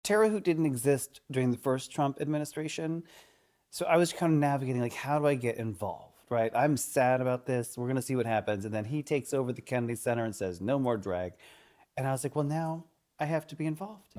Terre Haute didn't exist during the first Trump administration. So I was kind of navigating, like, how do I get involved, right? I'm sad about this. We're going to see what happens. And then he takes over the Kennedy Center and says, no more drag. And I was like, well, now I have to be involved.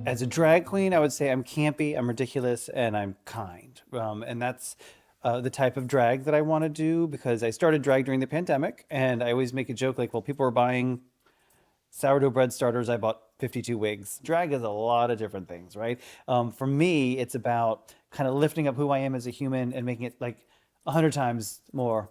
As a drag queen, I would say I'm campy, I'm ridiculous, and I'm kind. And that's the type of drag that I want to do because I started drag during the pandemic. And I always make a joke like, well, people were buying sourdough bread starters. I bought 52 wigs. Drag is a lot of different things, right? For me, it's about kind of lifting up who I am as a human and making it like 100 times more.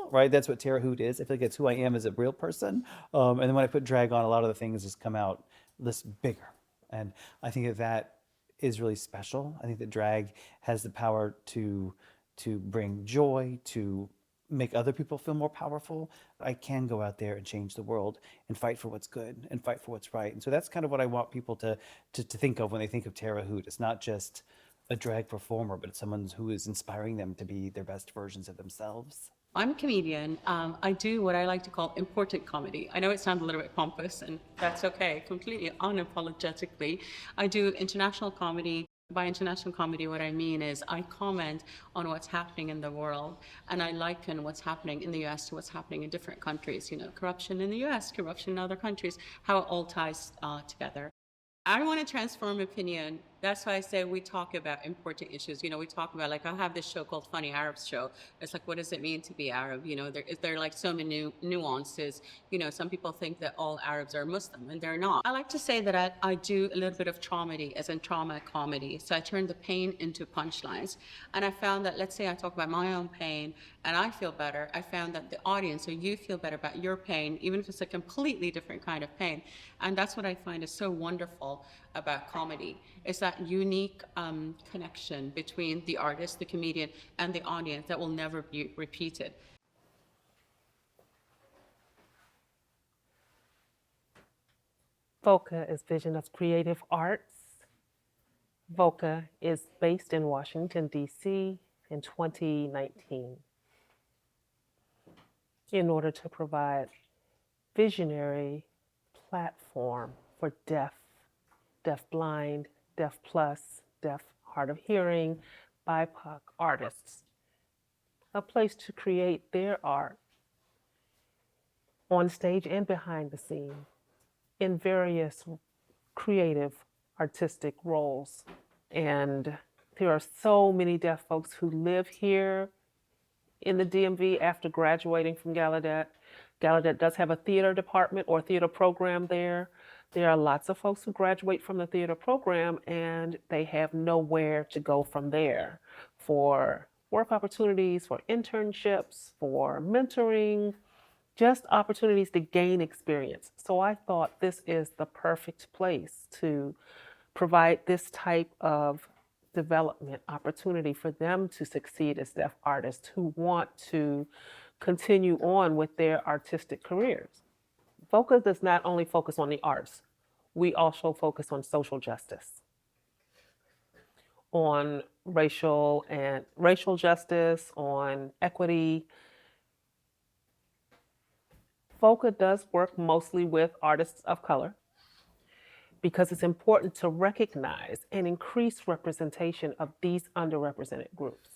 Right, that's what Terre Haute is. I feel like it's who I am as a real person. And then when I put drag on, a lot of the things just come out this bigger. And I think that that is really special. I think that drag has the power to bring joy, to make other people feel more powerful. I can go out there and change the world and fight for what's good and fight for what's right. And so that's kind of what I want people to think of when they think of Terre Haute. It's not just a drag performer, but it's someone who is inspiring them to be their best versions of themselves. I'm a comedian. I do what I like to call important comedy. I know it sounds a little bit pompous, and that's okay, completely unapologetically. I do international comedy. By international comedy, what I mean is I comment on what's happening in the world, and I liken what's happening in the US to what's happening in different countries. You know, corruption in the US, corruption in other countries, how it all ties together. I want to transform opinion. That's why I say we talk about important issues. You know, we talk about, like, I have this show called Funny Arabs Show. It's like, what does it mean to be Arab? You know, there are like so many nuances. You know, some people think that all Arabs are Muslim, and they're not. I like to say that I do a little bit of traumedy, as in trauma comedy. So I turn the pain into punchlines. And I found that, let's say I talk about my own pain and I feel better, I found that the audience, or you, feel better about your pain, even if it's a completely different kind of pain. And that's what I find is so wonderful about comedy. It's that unique connection between the artist, the comedian, and the audience that will never be repeated. VOCA is Vision of Creative Arts. VOCA is based in Washington, D.C. in 2019 in order to provide visionary platform for deaf, deaf-blind, deaf-plus, deaf hard of hearing, BIPOC artists, a place to create their art on stage and behind the scene in various creative artistic roles. And there are so many deaf folks who live here in the DMV after graduating from Gallaudet. Gallaudet does have a theater department or theater program there. There are lots of folks who graduate from the theater program and they have nowhere to go from there for work opportunities, for internships, for mentoring, just opportunities to gain experience. So I thought this is the perfect place to provide this type of development opportunity for them to succeed as deaf artists who want to continue on with their artistic careers. VOCA does not only focus on the arts, we also focus on social justice, on racial justice, on equity. VOCA does work mostly with artists of color because it's important to recognize and increase representation of these underrepresented groups.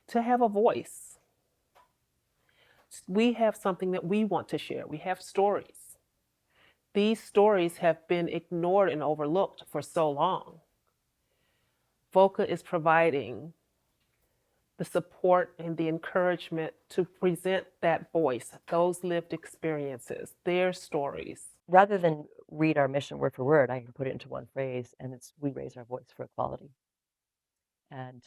To have a voice. We have something that we want to share. We have stories. These stories have been ignored and overlooked for so long. VOCA is providing the support and the encouragement to present that voice, those lived experiences, their stories. Rather than read our mission word for word, I can put it into one phrase, and it's we raise our voice for equality and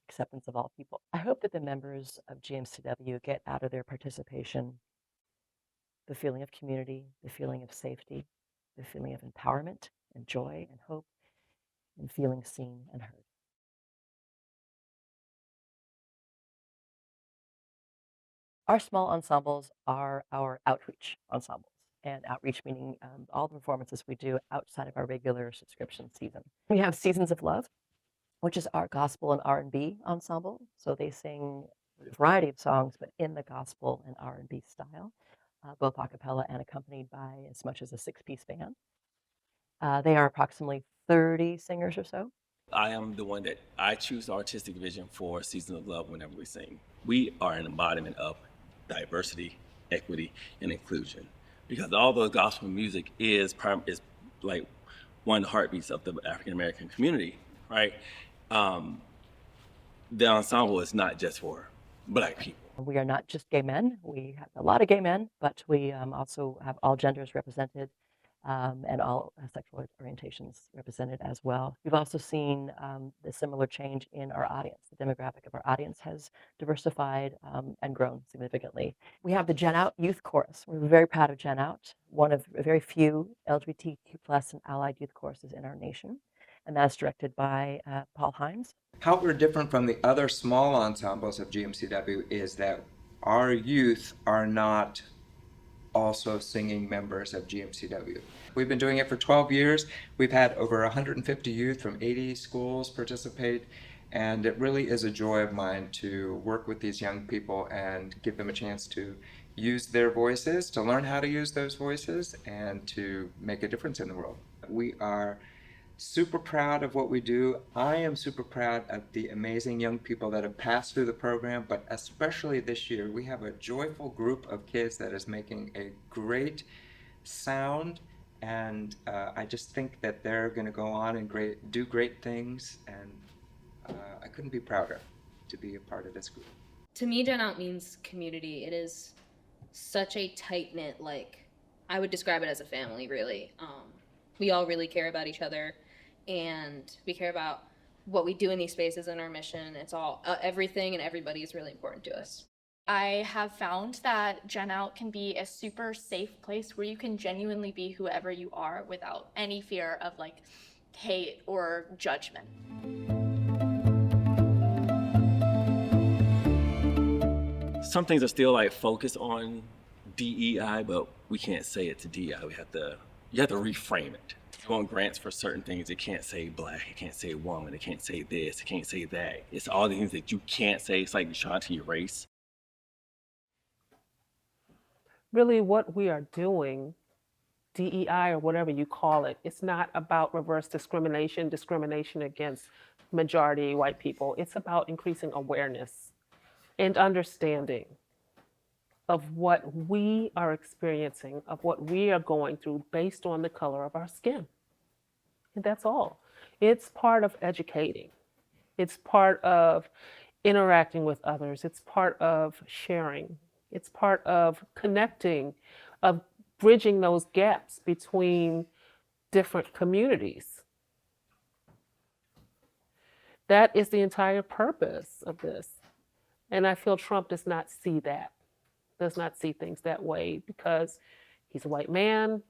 acceptance of all people. I hope that the members of GMCW get out of their participation the feeling of community, the feeling of safety, the feeling of empowerment and joy and hope, and feeling seen and heard. Our small ensembles are our outreach ensembles, and outreach meaning all the performances we do outside of our regular subscription season. We have Seasons of Love, which is our gospel and R&B ensemble. So they sing a variety of songs, but in the gospel and R&B style, both a cappella and accompanied by as much as a 6-piece band. They are approximately 30 singers or so. I am the one that I choose the artistic vision for Season of Love whenever we sing. We are an embodiment of diversity, equity, and inclusion. Because although gospel music is like one of the heartbeats of the African American community, right? The ensemble is not just for Black people. We are not just gay men. We have a lot of gay men, but we also have all genders represented and all sexual orientations represented as well. We've also seen the similar change in our audience. The demographic of our audience has diversified and grown significantly. We have the Gen Out Youth Chorus. We're very proud of Gen Out, one of very few LGBTQ+ and allied youth choruses in our nation. And that's directed by Paul Himes. How we're different from the other small ensembles of GMCW is that our youth are not also singing members of GMCW. We've been doing it for 12 years. We've had over 150 youth from 80 schools participate, and it really is a joy of mine to work with these young people and give them a chance to use their voices, to learn how to use those voices, and to make a difference in the world. We are super proud of what we do. I am super proud of the amazing young people that have passed through the program, but especially this year, we have a joyful group of kids that is making a great sound, and I just think that they're going to go on and do great things, and I couldn't be prouder to be a part of this group. To me, Gen Out means community. It is such a tight-knit, I would describe it as a family, really. We all really care about each other, and we care about what we do in these spaces and our mission. It's all everything and everybody is really important to us. I have found that Gen Out can be a super safe place where you can genuinely be whoever you are without any fear of hate or judgment. Some things are still focused on DEI, but we can't say it to DEI. You have to reframe it. You want grants for certain things. It can't say Black, it can't say woman, it can't say this, it can't say that. It's all the things that you can't say. It's like you're trying to erase. Really what we are doing, DEI or whatever you call it, it's not about reverse discrimination against majority white people. It's about increasing awareness and understanding of what we are experiencing, of what we are going through based on the color of our skin. And that's all. It's part of educating. It's part of interacting with others. It's part of sharing. It's part of connecting, of bridging those gaps between different communities. That is the entire purpose of this. And I feel Trump does not see that. Does not see things that way because he's a white man.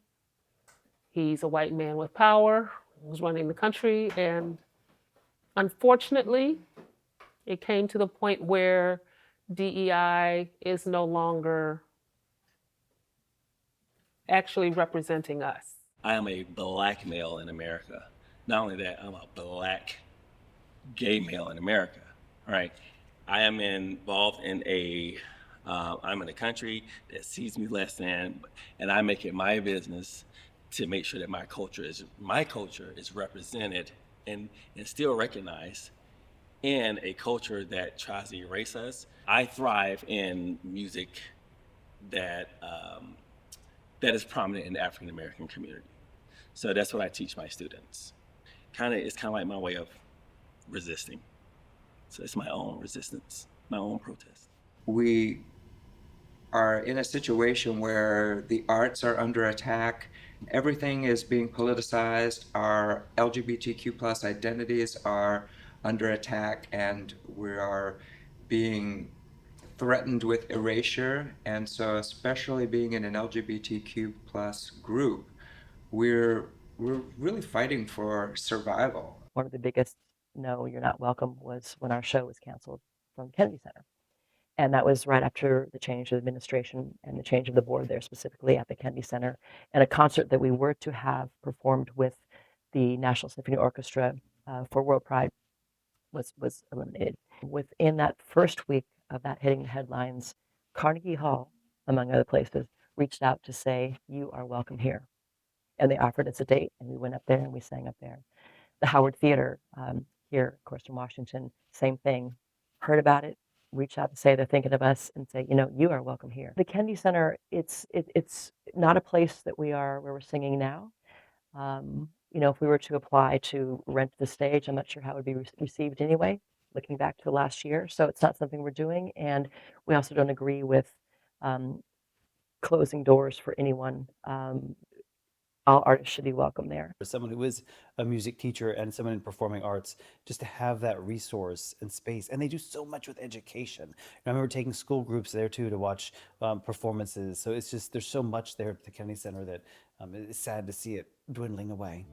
He's a white man with power who's running the country. And unfortunately, it came to the point where DEI is no longer actually representing us. I am a Black male in America. Not only that, I'm a Black gay male in America, right? I am involved in I'm in a country that sees me less than, and I make it my business to make sure that my culture is represented and still recognized in a culture that tries to erase us. I thrive in music that is prominent in the African American community. So that's what I teach my students. It's kind of like my way of resisting. So it's my own resistance, my own protest. We are in a situation where the arts are under attack. Everything is being politicized. Our LGBTQ+ identities are under attack, and we are being threatened with erasure, and so especially being in an LGBTQ plus group, we're really fighting for survival. One of the biggest no, you're not welcome was when our show was canceled from Kennedy Center. And that was right after the change of administration and the change of the board there, specifically at the Kennedy Center, and a concert that we were to have performed with the National Symphony Orchestra for World Pride was eliminated. Within that first week of that hitting the headlines, Carnegie Hall, among other places, reached out to say, "You are welcome here." And they offered us a date, and we went up there and we sang up there. The Howard Theater here, of course, in Washington, same thing. Heard about it, reach out to say they're thinking of us and say, you are welcome here. The Kennedy Center, it's not a place that where we're singing now. If we were to apply to rent the stage, I'm not sure how it would be received anyway, looking back to last year. So it's not something we're doing. And we also don't agree with closing doors for anyone. All artists should be welcome there. For someone who is a music teacher and someone in performing arts, just to have that resource and space. And they do so much with education. I remember taking school groups there too to watch performances. So it's just, there's so much there at the Kennedy Center that it's sad to see it dwindling away.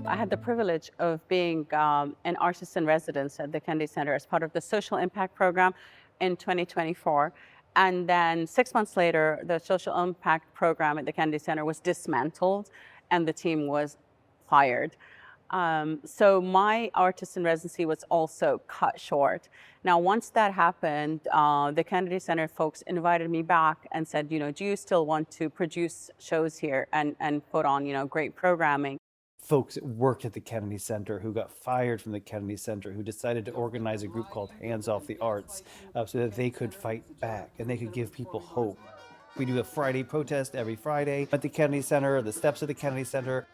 I had the privilege of being an artist in residence at the Kennedy Center as part of the Social Impact Program in 2024. And then 6 months later, the Social Impact Program at the Kennedy Center was dismantled and the team was fired. So my artist in residency was also cut short. Now, once that happened, the Kennedy Center folks invited me back and said, do you still want to produce shows here and put on, great programming? Folks that worked at the Kennedy Center who got fired from the Kennedy Center, who decided to organize a group called Hands Off the Arts so that they could fight back and they could give people hope. We do a Friday protest every Friday at the Kennedy Center, the steps of the Kennedy Center.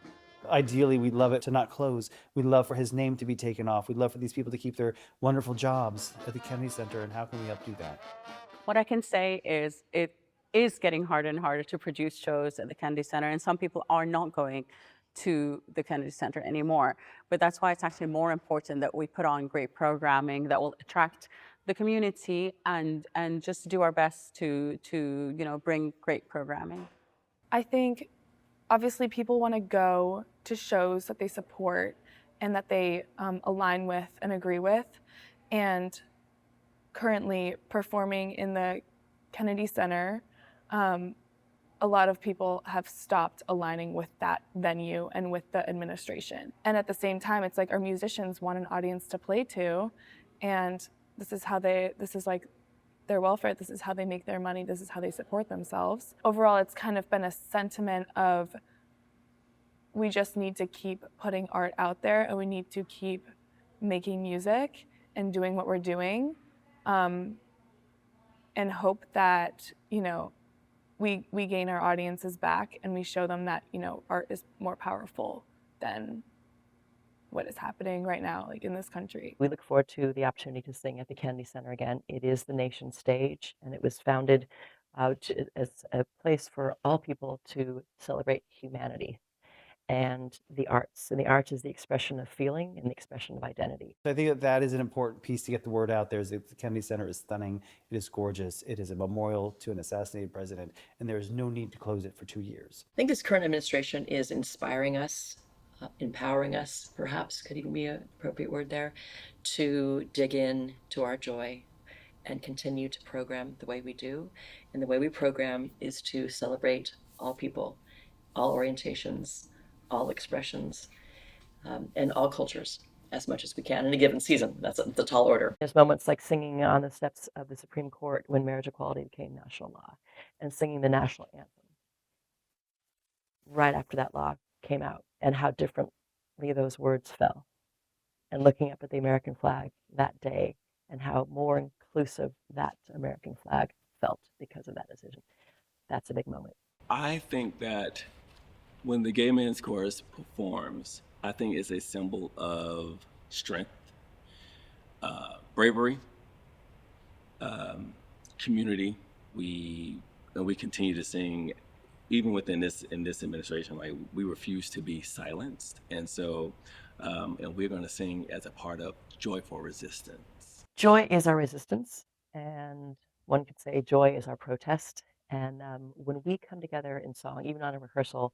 Ideally, we'd love it to not close. We'd love for his name to be taken off. We'd love for these people to keep their wonderful jobs at the Kennedy Center, and how can we help do that? What I can say is it is getting harder and harder to produce shows at the Kennedy Center, and some people are not going to the Kennedy Center anymore. But that's why it's actually more important that we put on great programming that will attract the community and just do our best to bring great programming. I think obviously people want to go to shows that they support and that they align with and agree with. And currently performing in the Kennedy Center, a lot of people have stopped aligning with that venue and with the administration. And at the same time, it's like our musicians want an audience to play to, and this is like their welfare, this is how they make their money, this is how they support themselves. Overall, it's kind of been a sentiment of we just need to keep putting art out there and we need to keep making music and doing what we're doing, and hope that, we gain our audiences back and we show them that, art is more powerful than what is happening right now, like in this country. We look forward to the opportunity to sing at the Kennedy Center again. It is the nation's stage, and it was founded as a place for all people to celebrate humanity and the arts. And the arts is the expression of feeling and the expression of identity. I think that is an important piece to get the word out there. Is that the Kennedy Center is stunning. It is gorgeous. It is a memorial to an assassinated president, and there is no need to close it for 2 years. I think this current administration is inspiring us, empowering us, perhaps could even be an appropriate word there, to dig in to our joy and continue to program the way we do. And the way we program is to celebrate all people, all orientations, all expressions, and all cultures as much as we can in a given season. That's a tall order. There's moments like singing on the steps of the Supreme Court when marriage equality became national law, and singing the national anthem right after that law came out, and how differently those words fell. And looking up at the American flag that day and how more inclusive that American flag felt because of that decision. That's a big moment. I think that when the Gay Men's Chorus performs, I think it's a symbol of strength, bravery, community. We continue to sing even within this administration, like we refuse to be silenced, and so and we're going to sing as a part of Joyful Resistance. Joy is our resistance, and one could say joy is our protest. And when we come together in song, even on a rehearsal,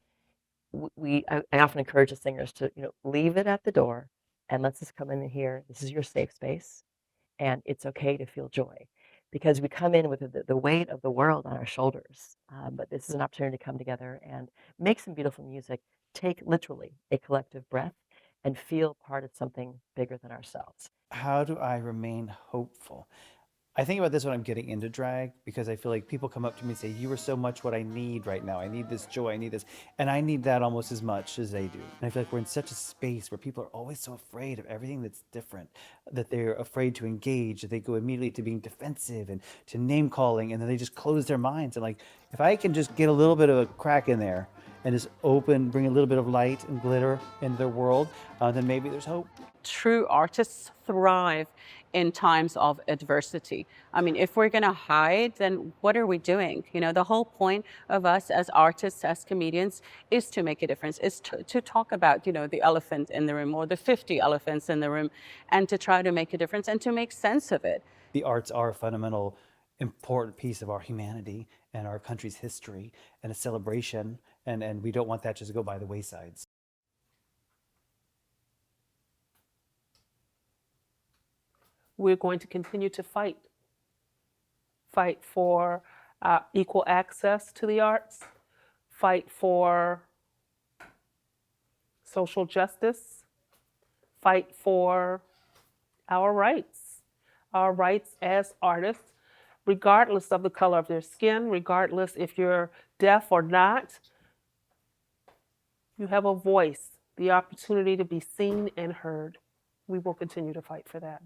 I often encourage the singers to leave it at the door and let's just come in here. This is your safe space, and it's okay to feel joy, because we come in with the weight of the world on our shoulders. But this is an opportunity to come together and make some beautiful music, take literally a collective breath, and feel part of something bigger than ourselves. How do I remain hopeful? I think about this when I'm getting into drag, because I feel like people come up to me and say, "You are so much what I need right now. I need this joy. I need this." And I need that almost as much as they do. And I feel like we're in such a space where people are always so afraid of everything that's different, that they're afraid to engage, that they go immediately to being defensive and to name calling, and then they just close their minds. And like, if I can just get a little bit of a crack in there and just bring a little bit of light and glitter into their world, then maybe there's hope. True artists thrive in times of adversity. I mean, if we're going to hide, then what are we doing? The whole point of us as artists, as comedians, is to make a difference, is to talk about, the elephant in the room or the 50 elephants in the room, and to try to make a difference and to make sense of it. The arts are a fundamental, important piece of our humanity and our country's history, and a celebration, and we don't want that just to go by the waysides. We're going to continue to fight for equal access to the arts, fight for social justice, fight for our rights as artists, regardless of the color of their skin, regardless if you're deaf or not. You have a voice, the opportunity to be seen and heard. We will continue to fight for that.